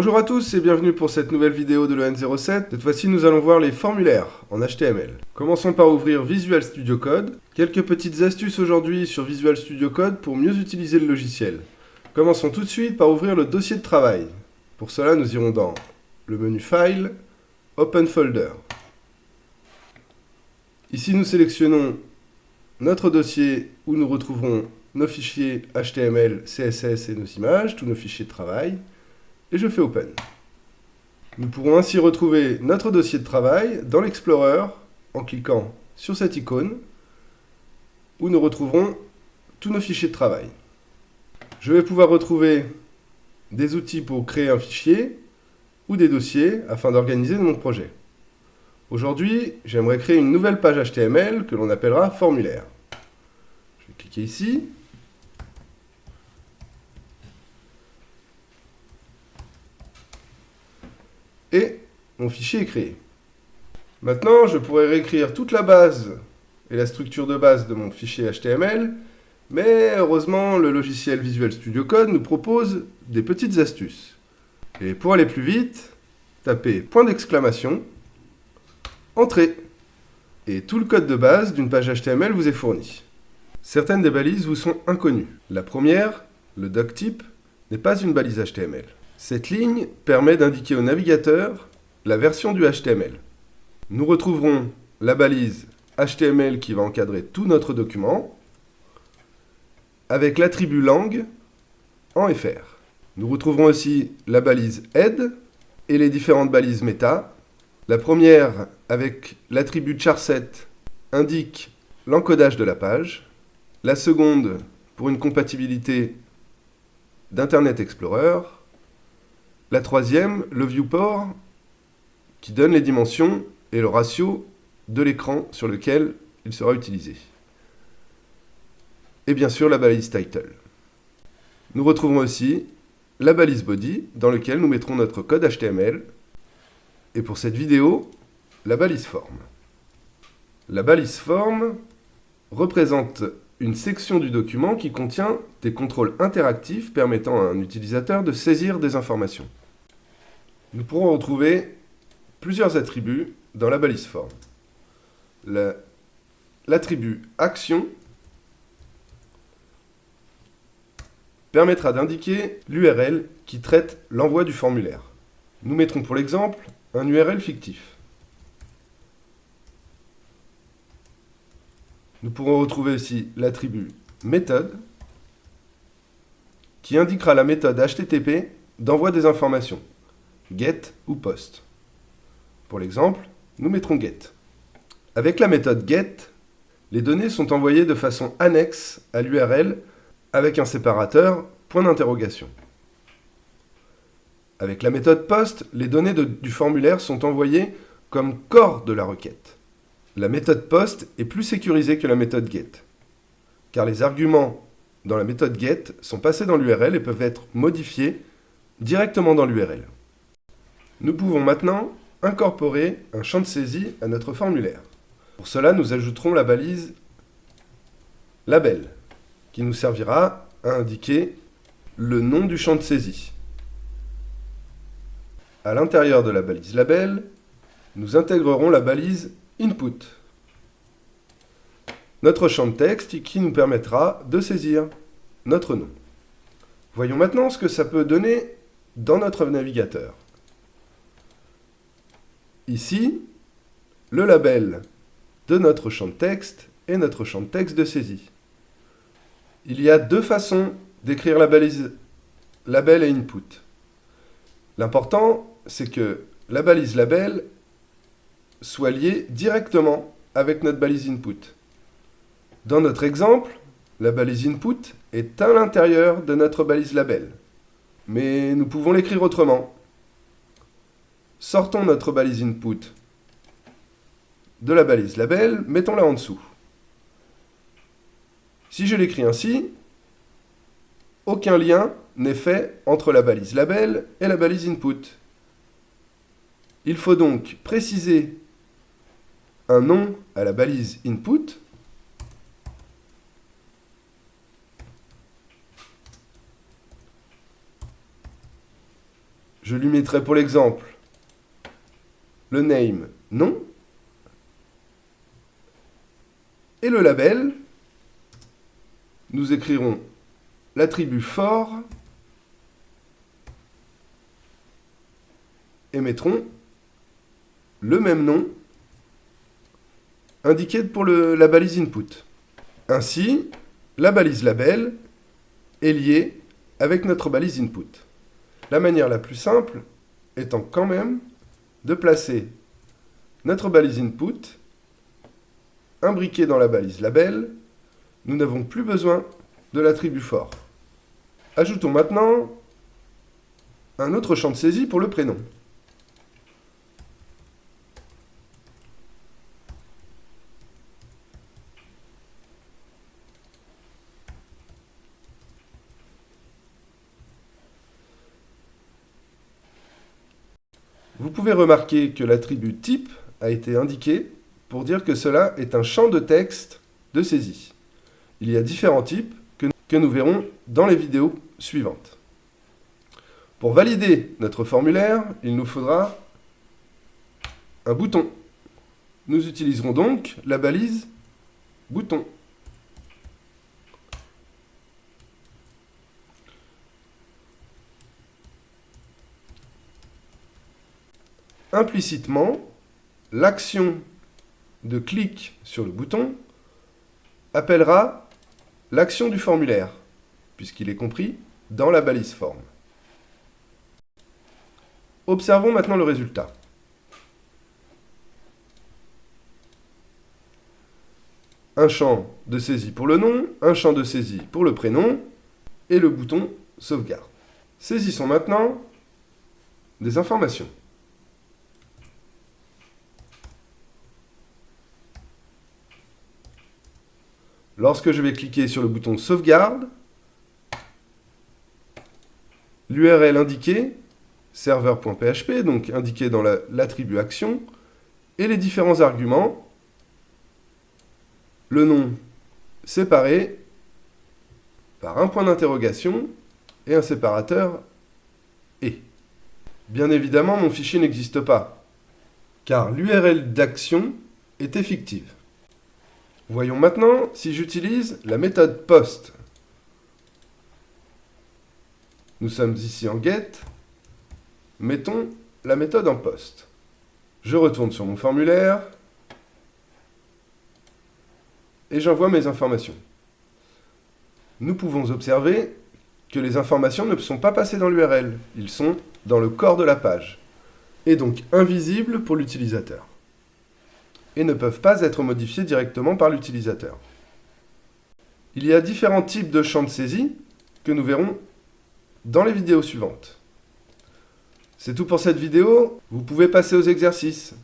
Bonjour à tous et bienvenue pour cette nouvelle vidéo de l'EN07. Cette fois-ci, nous allons voir les formulaires en HTML. Commençons par ouvrir Visual Studio Code. Quelques petites astuces aujourd'hui sur Visual Studio Code pour mieux utiliser le logiciel. Commençons tout de suite par ouvrir le dossier de travail. Pour cela, nous irons dans le menu File, Open Folder. Ici, nous sélectionnons notre dossier où nous retrouverons nos fichiers HTML, CSS et nos images, tous nos fichiers de travail. Et je fais Open. Nous pourrons ainsi retrouver notre dossier de travail dans l'Explorer en cliquant sur cette icône où nous retrouverons tous nos fichiers de travail. Je vais pouvoir retrouver des outils pour créer un fichier ou des dossiers afin d'organiser mon projet. Aujourd'hui, j'aimerais créer une nouvelle page HTML que l'on appellera formulaire. Je vais cliquer ici. Et mon fichier est créé. Maintenant, je pourrais réécrire toute la base et la structure de base de mon fichier HTML, mais heureusement, le logiciel Visual Studio Code nous propose des petites astuces. Et pour aller plus vite, tapez point d'exclamation, Entrée, et tout le code de base d'une page HTML vous est fourni. Certaines des balises vous sont inconnues. La première, le doctype, n'est pas une balise HTML. Cette ligne permet d'indiquer au navigateur la version du HTML. Nous retrouverons la balise HTML qui va encadrer tout notre document avec l'attribut lang en fr. Nous retrouverons aussi la balise head et les différentes balises méta. La première, avec l'attribut charset, indique l'encodage de la page. La seconde, pour une compatibilité d'Internet Explorer. La troisième, le viewport, qui donne les dimensions et le ratio de l'écran sur lequel il sera utilisé. Et bien sûr, la balise title. Nous retrouvons aussi la balise body, dans laquelle nous mettrons notre code HTML. Et pour cette vidéo, la balise form. La balise form représente une section du document qui contient des contrôles interactifs permettant à un utilisateur de saisir des informations. Nous pourrons retrouver plusieurs attributs dans la balise form. L'attribut action permettra d'indiquer l'URL qui traite l'envoi du formulaire. Nous mettrons pour l'exemple un URL fictif. Nous pourrons retrouver aussi l'attribut méthode qui indiquera la méthode HTTP d'envoi des informations, get ou post. Pour l'exemple, nous mettrons get. Avec la méthode get, les données sont envoyées de façon annexe à l'URL avec un séparateur point d'interrogation. Avec la méthode post, les données du formulaire sont envoyées comme corps de la requête. La méthode post est plus sécurisée que la méthode get, car les arguments dans la méthode get sont passés dans l'URL et peuvent être modifiés directement dans l'URL. Nous pouvons maintenant incorporer un champ de saisie à notre formulaire. Pour cela, nous ajouterons la balise label, qui nous servira à indiquer le nom du champ de saisie. À l'intérieur de la balise label, nous intégrerons la balise input, notre champ de texte qui nous permettra de saisir notre nom. Voyons maintenant ce que ça peut donner dans notre navigateur. Ici, le label de notre champ de texte et notre champ de texte de saisie. Il y a deux façons d'écrire la balise label et input. L'important, c'est que la balise label soit liée directement avec notre balise input. Dans notre exemple, la balise input est à l'intérieur de notre balise label. Mais nous pouvons l'écrire autrement. Sortons notre balise input de la balise label, mettons-la en dessous. Si je l'écris ainsi, aucun lien n'est fait entre la balise label et la balise input. Il faut donc préciser un nom à la balise input Je lui mettrai pour l'exemple le name nom et le label. Nous écrirons l'attribut for et mettrons le même nom indiqué pour la balise input. Ainsi, la balise label est liée avec notre balise input. La manière la plus simple étant quand même de placer notre balise input imbriquée dans la balise label. Nous n'avons plus besoin de l'attribut for. Ajoutons maintenant un autre champ de saisie pour le prénom. Vous pouvez remarquer que l'attribut type a été indiqué pour dire que cela est un champ de texte de saisie. Il y a différents types que nous verrons dans les vidéos suivantes. Pour valider notre formulaire, il nous faudra un bouton. Nous utiliserons donc la balise bouton. Implicitement, l'action de clic sur le bouton appellera l'action du formulaire, puisqu'il est compris dans la balise forme. Observons maintenant le résultat. Un champ de saisie pour le nom, un champ de saisie pour le prénom, et le bouton sauvegarde. Saisissons maintenant des informations. Lorsque je vais cliquer sur le bouton sauvegarde, l'URL indiquée, serveur.php, donc indiqué dans l'attribut action, et les différents arguments, le nom séparé par un point d'interrogation et un séparateur et. Bien évidemment, mon fichier n'existe pas, car l'URL d'action était fictive. Voyons maintenant si j'utilise la méthode post. Nous sommes ici en get. Mettons la méthode en post. Je retourne sur mon formulaire et j'envoie mes informations. Nous pouvons observer que les informations ne sont pas passées dans l'URL. Ils sont dans le corps de la page et donc invisibles pour l'utilisateur et ne peuvent pas être modifiés directement par l'utilisateur. Il y a différents types de champs de saisie que nous verrons dans les vidéos suivantes. C'est tout pour cette vidéo, vous pouvez passer aux exercices.